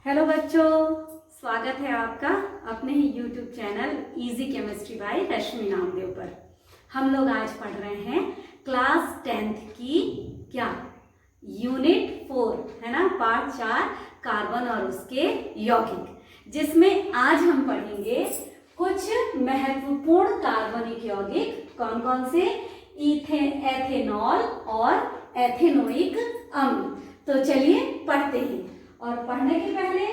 Hello बच्चों, स्वागत है आपका अपने ही YouTube channel easy chemistry by Rashmi Namdev पर। हम लोग आज पढ़ रहे हैं क्लास 10th की क्या यूनिट 4 है ना, पार्ट 4 कार्बन और उसके यौगिक, जिसमें आज हम पढ़ेंगे कुछ महत्वपूर्ण कार्बनिक यौगिक। कौन कौन से? एथेनॉल और एथेनोइक अम्ल। तो चलिए पढ़ते हैं। और पढ़ने के पहले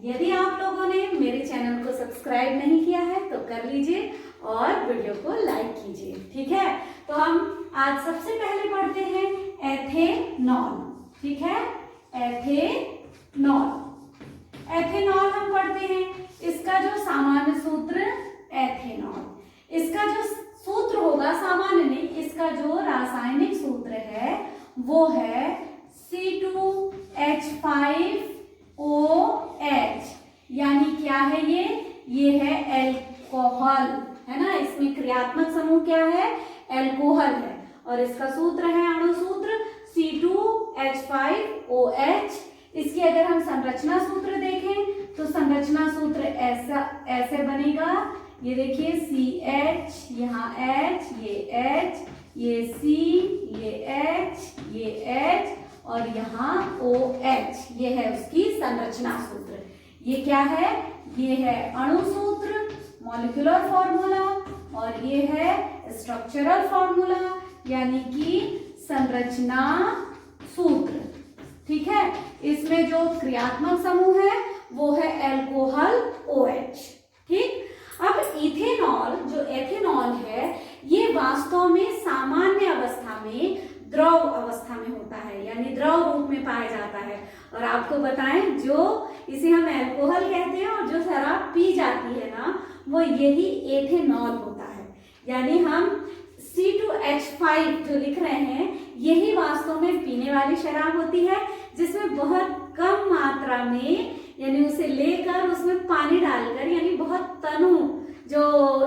यदि आप लोगों ने मेरे चैनल को सब्सक्राइब नहीं किया है तो कर लीजिए और वीडियो को लाइक कीजिए, ठीक है। तो हम आज सबसे पहले पढ़ते हैं एथेनॉल, ठीक है। एथेनॉल हम पढ़ते हैं। इसका जो सामान्य सूत्र एथेनॉल, इसका जो सूत्र होगा सामान्य नहीं, इसका जो रासायनिक सूत्र है वो है C2H5OH। यानी क्या है ये है एल्कोहल, है ना। इसमें क्रियात्मक समूह क्या है? एल्कोहल है। और इसका सूत्र है अणु सूत्र C2H5OH। इसकी अगर हम संरचना सूत्र देखें तो संरचना सूत्र ऐसे बनेगा। ये देखिए CH, यहाँ H, ये C, ये H, ये H और यहाँ OH। ये है उसकी संरचना सूत्र। ये क्या है? ये है अणु सूत्र, मॉलिक्यूलर फॉर्मूला, और ये है स्ट्रक्चरल फॉर्मूला यानी कि संरचना सूत्र, ठीक है। इसमें जो क्रियात्मक समूह है वो है एल्कोहल OH, ठीक। अब इथेनॉल, जो एथेनॉल है, ये वास्तव में सामान्य अवस्था में द्रव अवस्था में होता है, यानी द्रव रूप में पाया जाता है। और आपको बताएं, जो इसे हम अल्कोहल कहते हैं और जो शराब पी जाती है ना, वो यही एथेनॉल होता है। यानी हम C2H5 जो लिख रहे हैं, यही वास्तव में पीने वाली शराब होती है, जिसमें बहुत कम मात्रा में, यानी उसे लेकर उसमें पानी डालकर, यानी बहुत तनु जो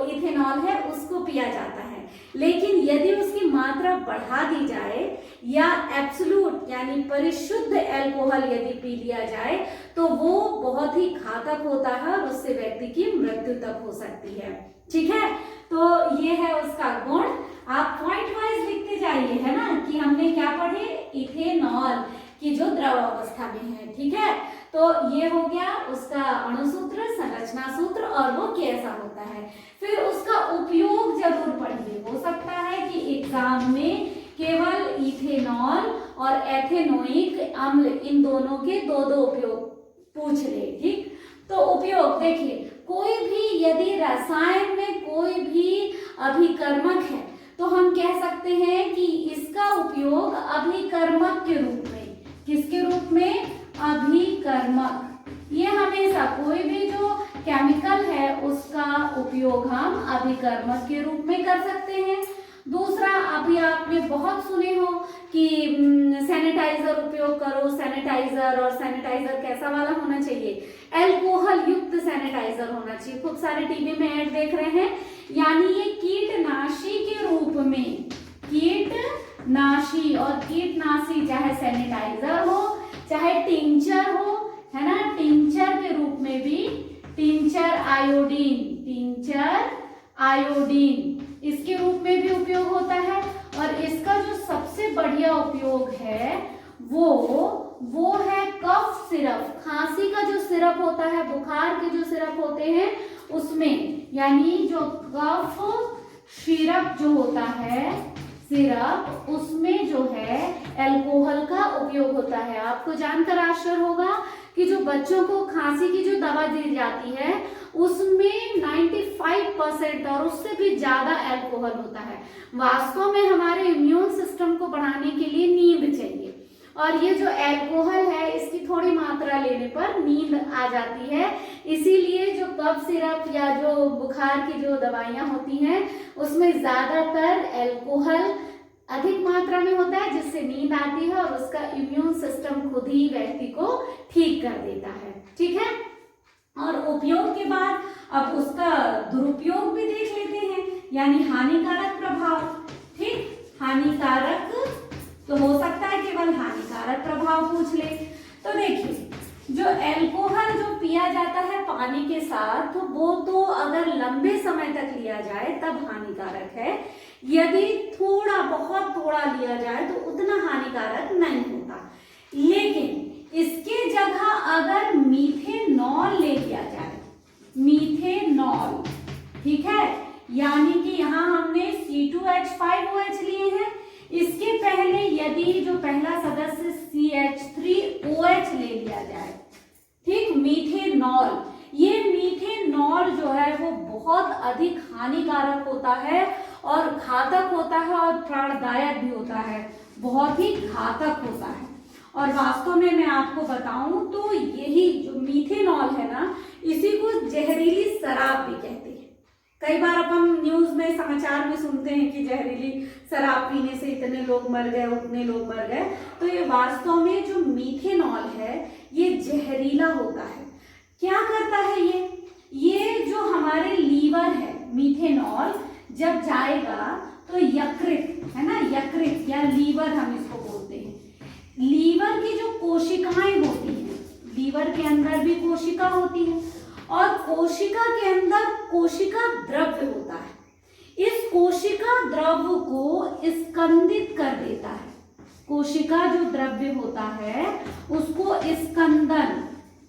इथेनॉल है उसको पिया जाता है। लेकिन यदि उसकी मात्रा बढ़ा दी जाए या एब्सोल्यूट यानी परिशुद्ध अल्कोहल यदि पी लिया जाए तो वो बहुत ही घातक होता है और उससे व्यक्ति की मृत्यु तक हो सकती है, ठीक है। तो ये है उसका गुण। आप पॉइंट वाइज लिखते जाइए, है ना, कि हमने क्या पढ़े? इथेनॉल की जो द्रव अवस्था में है, ठीक है। तो ये हो गया उसका अणु सूत्र, संरचना सूत्र, और वो कैसा होता है। फिर उसका उपयोग जरूर पढ़िए। हो सकता है कि एग्जाम में केवल इथेनॉल और एथेनोइक अम्ल, इन दोनों के दो उपयोग पूछ ले, ठीक। तो उपयोग देखिए, कोई भी यदि रसायन में कोई भी अभिकर्मक है तो हम कह सकते हैं कि इसका उपयोग अभिकर्मक के रूप में। किसके रूप में? अभिकर्मक। ये हमेशा कोई भी जो केमिकल है उसका उपयोग हम अभिकर्मक के रूप में कर सकते हैं। दूसरा, अभी आपने बहुत सुने हो कि सैनिटाइजर उपयोग करो, सैनिटाइजर, और सैनिटाइजर कैसा वाला होना चाहिए? अल्कोहल युक्त सैनिटाइजर होना चाहिए। खूब सारे टीवी में ऐड देख रहे हैं। यानी ये कीटनाशी के रूप में, कीटनाशी, और कीटनाशी चाहे सैनिटाइजर हो चाहे टिंचर हो, है ना, टिंचर के रूप में भी, टिंचर आयोडीन इसके रूप में भी उपयोग होता है। और इसका जो सबसे बढ़िया उपयोग है वो है कफ सिरप। खांसी का जो सिरप होता है, बुखार के जो सिरप होते हैं उसमें, यानी जो कफ सिरप जो होता है, सिरप, उसमें जो है अल्कोहल का उपयोग होता है। आपको जानकर आश्चर्य होगा कि जो बच्चों को खांसी की जो दवा दी जाती है उसमें 95% और उससे भी ज्यादा अल्कोहल होता है। वास्तव में हमारे इम्यून सिस्टम को बढ़ाने के लिए नींद चाहिए, और ये जो अल्कोहल है इसकी थोड़ी मात्रा लेने पर नींद आ जाती है। इसीलिए जो कफ सिरप या जो बुखार की जो दवाइयां होती हैं उसमें ज्यादातर अल्कोहल अधिक मात्रा में होता है, जिससे नींद आती है और उसका इम्यून सिस्टम खुद ही व्यक्ति को ठीक कर देता है, ठीक है। और उपयोग के बाद अब उसका दुरुपयोग भी देख लेते हैं, यानी हानिकारक प्रभाव, ठीक। हानिकारक तो हो सकता है केवल हानिकारक प्रभाव पूछ ले। तो देखिए, जो अल्कोहल जो लिया जाता है पानी के साथ तो वो तो अगर लंबे समय तक लिया जाए तब हानिकारक है, यदि थोड़ा बहुत थोड़ा लिया जाए तो उतना हानिकारक नहीं होता। लेकिन इसके जगह अगर मीथेनॉल ले लिया जाए, मीथेनॉल, ठीक है, यानी कि यहाँ हमने C2H5OH लिए हैं, इसके पहले यदि जो पहला सदस्य CH3OH ले लिया जाए, ठीक, मीथेनॉल, ये मीथेनॉल जो है वो बहुत अधिक हानिकारक होता है और घातक होता है और प्राणदायक भी होता है, बहुत ही घातक होता है। और वास्तव में मैं आपको बताऊं तो यही जो मीथेनॉल है ना, इसी को जहरीली शराब भी कहते हैं। कई बार अपन न्यूज में, समाचार में सुनते हैं कि जहरीली शराब पीने से इतने लोग मर गए, उतने लोग मर गए, तो ये वास्तव में जो मीथेनॉल है ये जहरीला होता है। क्या करता है ये जो हमारे लीवर है, मीथेनॉल जब जाएगा तो यकृत है ना, यकृत या लीवर हम इसको बोलते हैं, लीवर की जो कोशिकाएं होती हैं, लीवर के अंदर भी कोशिका होती है और कोशिका के अंदर कोशिका द्रव्य होता है। इस कोशिका द्रव्य को स्कंदित कर देता है, कोशिका जो द्रव्य होता है उसको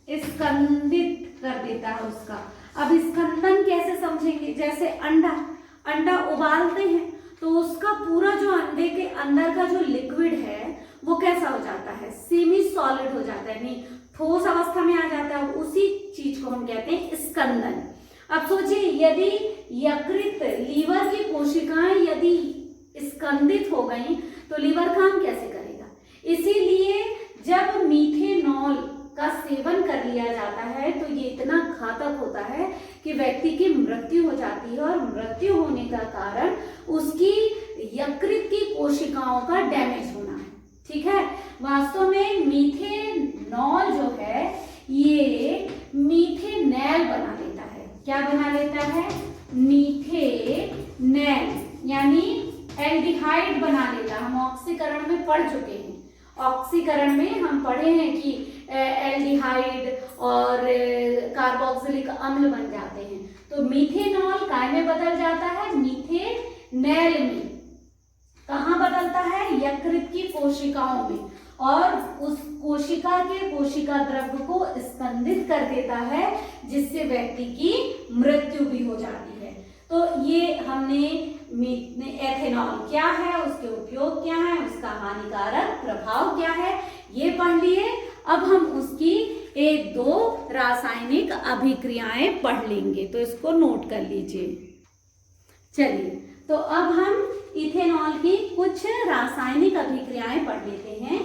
स्कंदित कर देता है उसका। अब स्कंदन कैसे समझेंगे, जैसे अंडा उबालते हैं तो उसका पूरा जो अंडे के अंदर का जो लिक्विड है वो कैसा हो जाता है, सेमी सॉलिड हो जाता है, नहीं ठोस अवस्था में आ जाता है, उसी चीज को हम कहते हैं स्कंदन। अब सोचिए यदि यकृत, लीवर की कोशिकाएं यदि स्कंदित हो गई तो लीवर काम कैसे करेगा। इसीलिए जब मीथेनॉल का सेवन कर लिया जाता है तो ये इतना घातक होता है कि व्यक्ति की मृत्यु हो जाती है और मृत्यु होने का कारण उसकी यकृत की कोशिकाओं का डैमेज होना है, ठीक है। वास्तव में मीथेनॉल जो है ये मीथेनेल बना लेता है। क्या बना लेता है, मीथेनेल, यानी एल्डिहाइड बना लेता। हम ऑक्सीकरण में पढ़ चुके हैं, ऑक्सीकरण में हम पढ़े हैं कि एल्डिहाइड और कार्बोक्सिलिक अम्ल बन जाते हैं। तो मीथेनॉल काय में बदल जाता है, मीथेनेल में। कहाँ बदलता है, यकृत की कोशिकाओं में, और उस कोशिका के कोशिका द्रव्य को स्कंदित कर देता है जिससे व्यक्ति की मृत्यु भी हो जाती है। तो ये हमने एथेनॉल क्या है, उसके उपयोग क्या है, उसका हानिकारक प्रभाव क्या है, ये पढ़ लिए। अब हम उसकी एक दो रासायनिक अभिक्रियाएं पढ़ लेंगे, तो इसको नोट कर लीजिए। चलिए, तो अब हम इथेनॉल की कुछ रासायनिक अभिक्रियाएं पढ़ लेते हैं।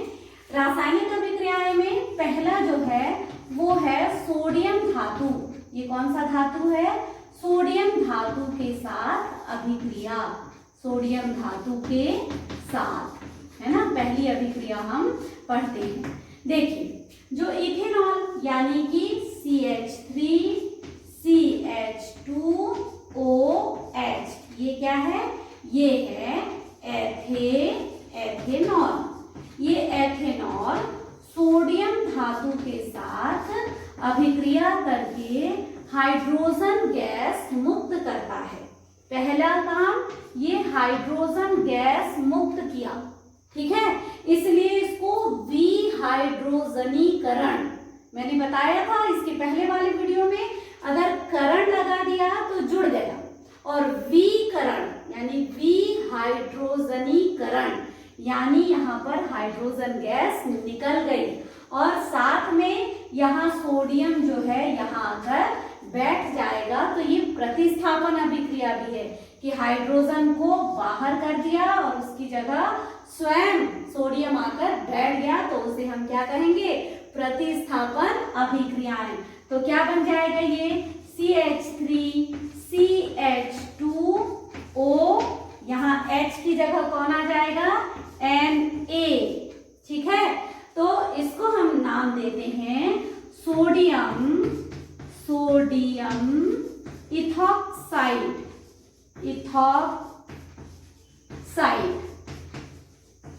रासायनिक अभिक्रियाएं में पहला जो है वो है सोडियम धातु। ये कौन सा धातु है, सोडियम धातु के साथ अभिक्रिया, सोडियम धातु के साथ, है ना, पहली अभिक्रिया हम पढ़ते हैं। देखिए, जो इथेनॉल यानी कि CH3CH2OH, ये क्या है, ये है एथेनॉल। ये एथेनॉल सोडियम धातु के साथ अभिक्रिया करके हाइड्रोजन गैस मुक्त करता है। पहला काम, ये हाइड्रोजन गैस मुक्त किया, ठीक है, इसलिए इसको विहाइड्रोजनीकरण, मैंने बताया था इसके पहले वाले वीडियो में, अगर करण लगा दिया तो जुड़ गया, और विकरण यानी विहाइड्रोजनीकरण, यानी यहाँ पर हाइड्रोजन गैस निकल गई और साथ में यहाँ सोडियम जो है यहाँ आकर बैठ जाएगा। तो ये प्रतिस्थापन अभिक्रिया भी है कि हाइड्रोजन को बाहर कर दिया और उसकी जगह स्वयं सोडियम आकर बैठ गया, तो उसे हम क्या कहेंगे, प्रतिस्थापन अभिक्रियाएं। तो क्या बन जाएगा, ये CH3CH2O, यहाँ H की जगह कौन आ जाएगा, Na, ठीक है। तो इसको हम नाम देते हैं सोडियम इथॉक्साइड,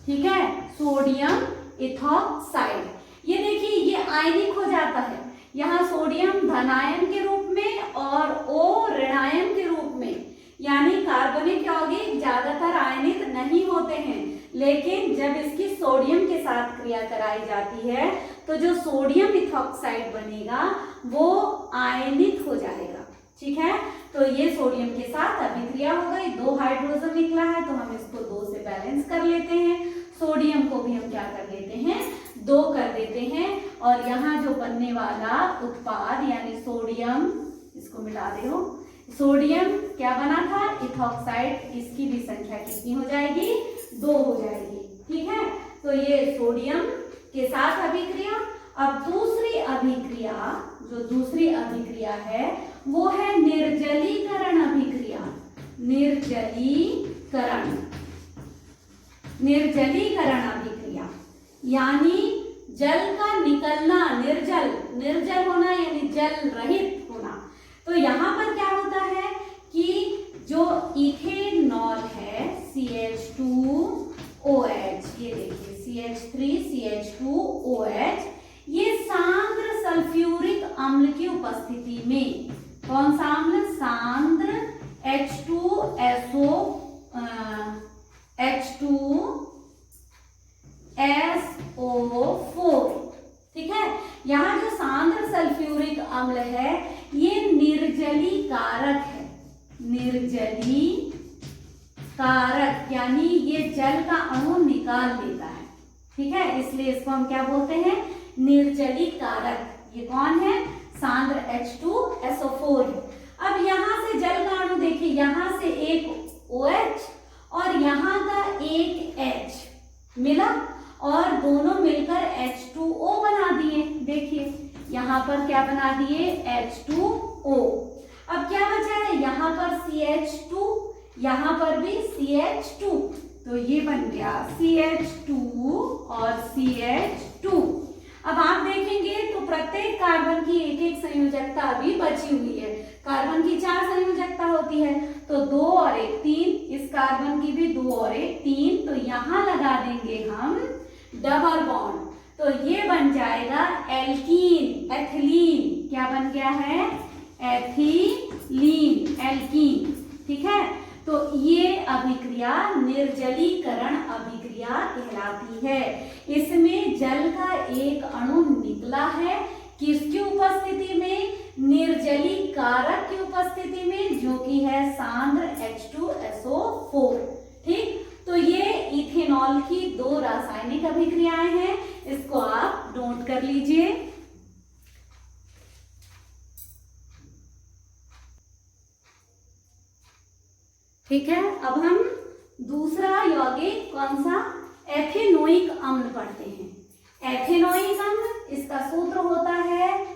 ठीक है, सोडियम इथॉक्साइड। ये देखिए, ये आयनिक हो जाता है, यहाँ सोडियम धनायन के रूप में और O ऋणायन के रूप में, यानी कार्बनिक यौगिक ज्यादातर आयनित नहीं होते हैं, लेकिन जब इसकी सोडियम के साथ क्रिया कराई जाती है तो जो सोडियम इथॉक्साइड बनेगा वो आयनित हो जाएगा। ठीक है, तो ये सोडियम के साथ अभिक्रिया हो गई, 2 हाइड्रोजन निकला है तो हम इसको 2 से बैलेंस कर लेते हैं। सोडियम को भी हम क्या कर लेते हैं, 2 कर देते हैं। और यहाँ जो बनने वाला उत्पाद यानी सोडियम, इसको मिला दे हो, सोडियम क्या बना था, इथॉक्साइड, इसकी भी संख्या कितनी हो जाएगी, 2 हो जाएगी। ठीक है, तो ये सोडियम के साथ अभिक्रिया। अब दूसरी अभिक्रिया, जो दूसरी अभिक्रिया है वो है निर्जलीकरण अभिक्रिया। निर्जलीकरण अभिक्रिया यानी जल का निकलना, निर्जल होना यानी जल रहित होना। तो यहाँ पर क्या होता है कि जो इथेनॉल है CH2OH, ये देखिए CH3CH2OH, ये सांद्र सल्फ्यूरिक अम्ल की उपस्थिति में, कौन सा अम्ल, सांद्र H2SO4। ठीक है, यहाँ जो सांद्र सल्फ्यूरिक अम्ल है ये निर्जलीकारक है, निर्जलीकारक यानी ये जल का अणु निकाल लेता है। ठीक है, इसलिए इसको हम क्या बोलते हैं, निर्जलीकारक। ये कौन है, सांद्र H2SO4 है। अब यहाँ से जल का अणु देखिए, यहाँ से एक OH और यहाँ का एक H मिला और दोनों मिलकर H2O बना दिए। देखिए यहाँ पर क्या बना दिए, H2O। अब क्या बचा है, यहाँ पर CH2, यहाँ पर भी CH2, तो ये बन गया CH2 और CH2। अब आप देखेंगे तो प्रत्येक कार्बन की एक एक संयोजकता अभी बची हुई है। कार्बन की 4 संयोजकता होती है, तो 2 और 1 3, इस कार्बन की भी 2 और 1 3, तो यहाँ लगा देंगे हम डबल बॉन्ड, तो ये बन जाएगा एल्कीन, एथिलीन। क्या बन गया है, एथिलीन, एल्कीन। ठीक है, तो ये अभिक्रिया निर्जलीकरण अभिक्रिया कहलाती है। इसमें जल का एक अणु निकला है, किसकी उपस्थिति में, निर्जलीकारक की उपस्थिति में, जो कि है सांद्र H2SO4। ठीक, तो ये इथेनॉल की 2 रासायनिक अभिक्रियाएं हैं, इसको आप नोट कर लीजिए। ठीक है, अब हम दूसरा यौगिक कौन सा, एथेनोइक अम्ल पढ़ते हैं। एथेनोइक अम्ल, इसका सूत्र होता है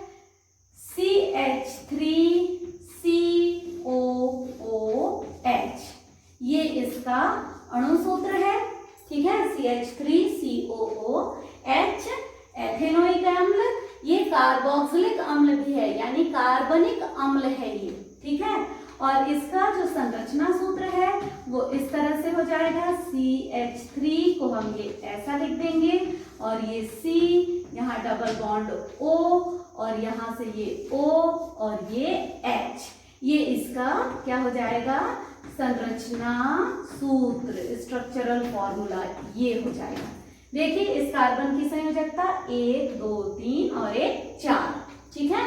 CH3COOH, ये इसका अणु सूत्र है। ठीक है, CH3COOH एथेनोइक अम्ल, ये कार्बोक्सिलिक अम्ल भी है यानी कार्बनिक अम्ल है ये। ठीक है, और इसका जो संरचना सूत्र है वो इस तरह से हो जाएगा, CH3 को हम ये ऐसा लिख देंगे और ये C, यहाँ डबल बॉन्ड O और यहाँ से ये O और ये H, ये इसका क्या हो जाएगा, संरचना सूत्र, स्ट्रक्चरल फॉर्मूला ये हो जाएगा। देखिए इस कार्बन की संयोजकता 1 2 3 और 1 4। ठीक है,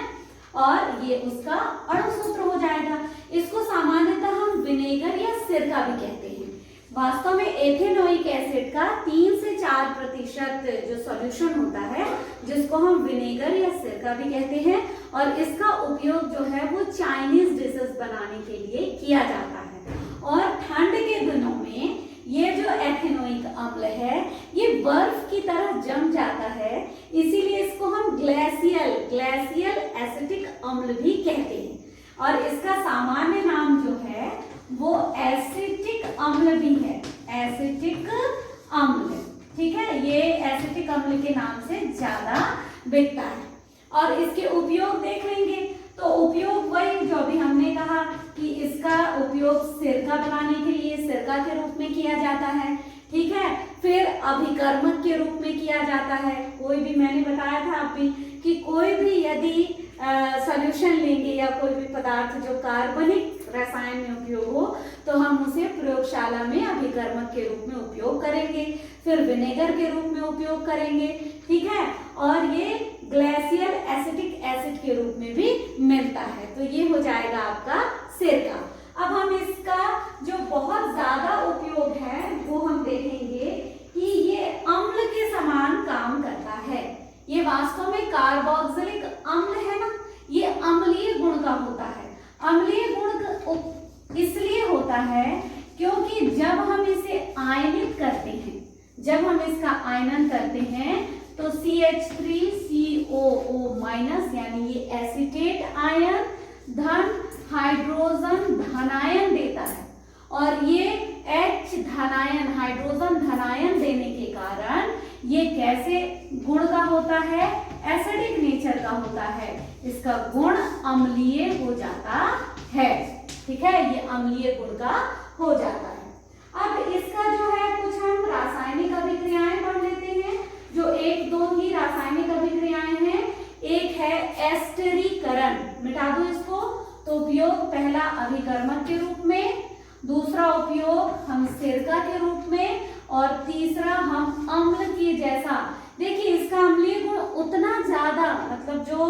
और ये उसका अणु सूत्र हो जाएगा। इसको सामान्यतः हम विनेगर या सिरका भी कहते हैं। वास्तव में एथेनोइक एसिड का 3 से 4% जो सॉल्यूशन होता है, जिसको हम विनेगर या सिरका भी कहते हैं, और इसका उपयोग जो है वो चाइनीज डिशेस बनाने के लिए किया जाता है। और ठंड के दिनों में ये जो एथेनोइक अम्ल है ये बर्फ की तरह जम जाता है, इसीलिए इसको हम ग्लेशियल एसिटिक अम्ल भी कहते हैं। और इसका सामान्य नाम जो है वो एसिटिक अम्ल भी है, एसिटिक अम्ल। ठीक है, ये एसिटिक अम्ल के नाम से ज्यादा बिकता है। और इसके उपयोग देख लेंगे तो उपयोग वही जो अभी हमने कहा कि इसका उपयोग सिरका बनाने के लिए सिरका के रूप में किया जाता है। ठीक है, फिर अभिकर्मक के रूप में किया जाता है। कोई भी मैंने बताया था अभी कि कि कोई भी यदि सॉल्यूशन लेंगे या कोई भी पदार्थ जो कार्बनिक रसायन में उपयोग हो तो हम उसे प्रयोगशाला में अभिकर्मक के रूप में उपयोग करेंगे, फिर विनेगर के रूप में उपयोग करेंगे, ठीक है, और ये ग्लेशियल एसिटिक एसिड के रूप में भी मिलता है। तो ये हो जाएगा आपका सिरका। अब हम इसका जो बहुत ज्यादा उपयोग है वो हम देखेंगे कि ये अम्ल के समान काम करता है। ये वास्तव में कार्बोक्सिलिक अम्ल है ना, ये अम्लीय गुण का होता है। अम्लीय गुण इसलिए होता है क्योंकि जब हम इसे आयनित करते हैं, जब हम इसका आयनन करते हैं तो CH3COO- यानी ये एसीटेट आयन धन हाइड्रोजन धनायन देता है, और ये H धनायन हाइड्रोजन धनायन देने के कारण ये कैसे गुण का होता है, एसिडिक नेचर का होता है, इसका गुण अम्लीय हो जाता है, ठीक है, ये अम्लीय गुण का हो जाता है। अब इसका जो है कुछ हम रासायनिक अभिक्रियाएं पढ़ लेते हैं, जो एक दो ही रासायनिक अभिक्रियाएं हैं। एक है एस्टरीकरण, मिटा दो इसको, तो उपयोग पहला अभिकर्मक के रूप में, दूसरा उपयोग हम सिरका के रूप में, और तीसरा हम अम्ल के जैसा। देखिए इसका अम्लीय गुण उतना ज्यादा, मतलब जो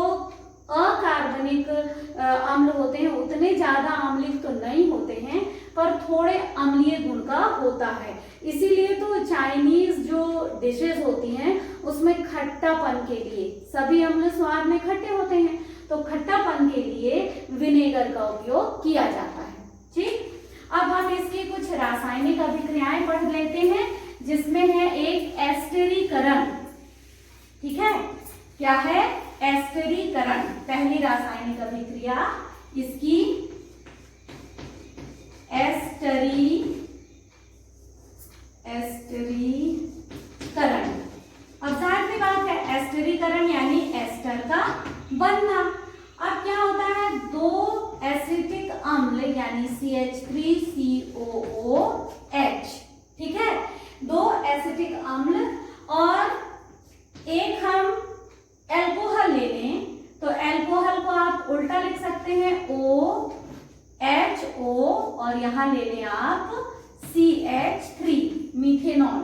अकार्बनिक अम्ल होते हैं उतने ज्यादा अम्लीय तो नहीं होते हैं, पर थोड़े अम्लीय गुण का होता है। इसीलिए तो चाइनीज जो डिशेस होती हैं उसमें खट्टापन के लिए, सभी अम्ल स्वाद में खट्टे होते हैं, तो खट्टापन के लिए विनेगर का उपयोग किया जाता है। ठीक, अब हम इसकी कुछ रासायनिक अभिक्रियाएं पढ़ लेते हैं, जिसमें है एक एस्टरीकरण, ठीक है, क्या है, एस्टरीकरण। पहली रासायनिक अभिक्रिया इसकी एस्टरीकरण। अब जाहिर सी बात है, एस्टरीकरण यानी एस्टर का बनना। अब क्या होता है, दो एसिटिक अम्ल यानी CH3COOH, ठीक है, दो एसिटिक अम्ल और एक हम एल्कोहल ले लें तो एल्कोहल को आप उल्टा लिख सकते हैं OHO, और यहां ले लें आप CH3 मीथेनॉल।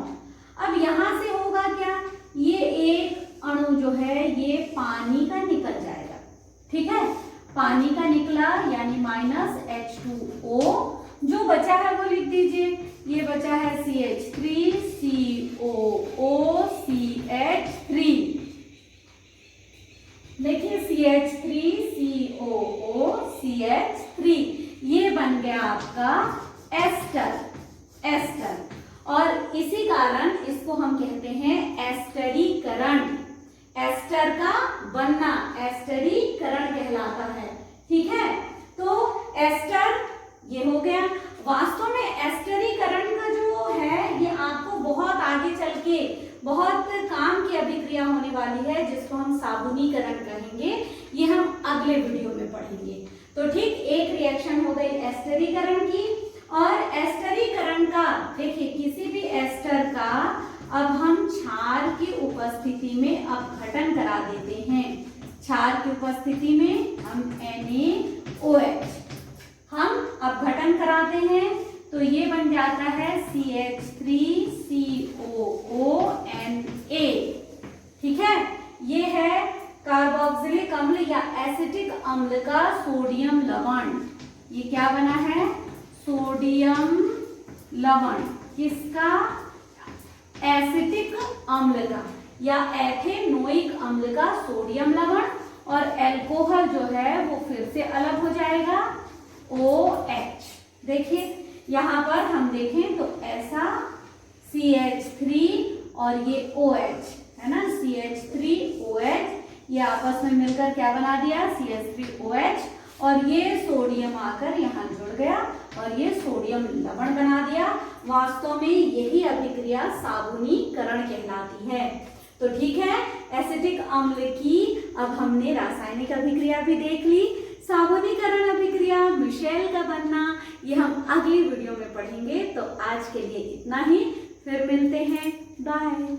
अब यहां से होगा क्या, ये एक अणु जो है ये पानी का निकल जाएगा, ठीक है, पानी का निकला यानी -H2O। जो बचा है वो लिख दीजिए, ये बचा है CH3COOCH3। देखिए CH3COOCH3, ये बन गया आपका एस्टर। और इसी कारण इसको हम कहते हैं एस्टरीकरण। एस्टर का बनना एस्टरीकरण कहलाता है, ठीक है। तो एस्टर ये हो गया। वास्तव में एस्टरीकरण का जो है ये आपको बहुत आगे चल के बहुत काम की अभिक्रिया होने वाली है, जिसको हम साबुनीकरण कहेंगे, ये हम अगले वीडियो में पढ़ेंगे। तो ठीक, एक रिएक्शन हो गई एस्टरीकरण की। और एस्टरीकरण का देखिए, किसी भी एस्टर का अब हम क्षार की उपस्थिति में अपघटन करा देते हैं। क्षार की उपस्थिति में हम NaOH हम अपघटन कराते हैं, तो ये बन जाता है CH3COONA, ठीक है। ये है कार्बोक्सिलिक अम्ल या एसिटिक अम्ल का सोडियम लवण। ये क्या बना है, सोडियम लवण, किसका, एसिटिक अम्ल का या एथेनोइक अम्ल का सोडियम लवण। और एल्कोहल जो है वो फिर से अलग हो जाएगा OH। देखिए यहां पर हम देखें तो ऐसा CH3 और ये OH है ना, CH3OH, ये आपस में मिलकर क्या बना दिया, CH3OH, और ये सोडियम आकर यहाँ जुड़ गया और ये सोडियम लवण बना दिया। वास्तव में यही अभिक्रिया साबुनीकरण कहलाती है। तो ठीक है, एसिटिक अम्ल की अब हमने रासायनिक अभिक्रिया भी देख ली। साबुनीकरण अभिक्रिया, मिशेल का बनना, ये हम अगली वीडियो में पढ़ेंगे। तो आज के लिए इतना ही, फिर मिलते हैं, बाय।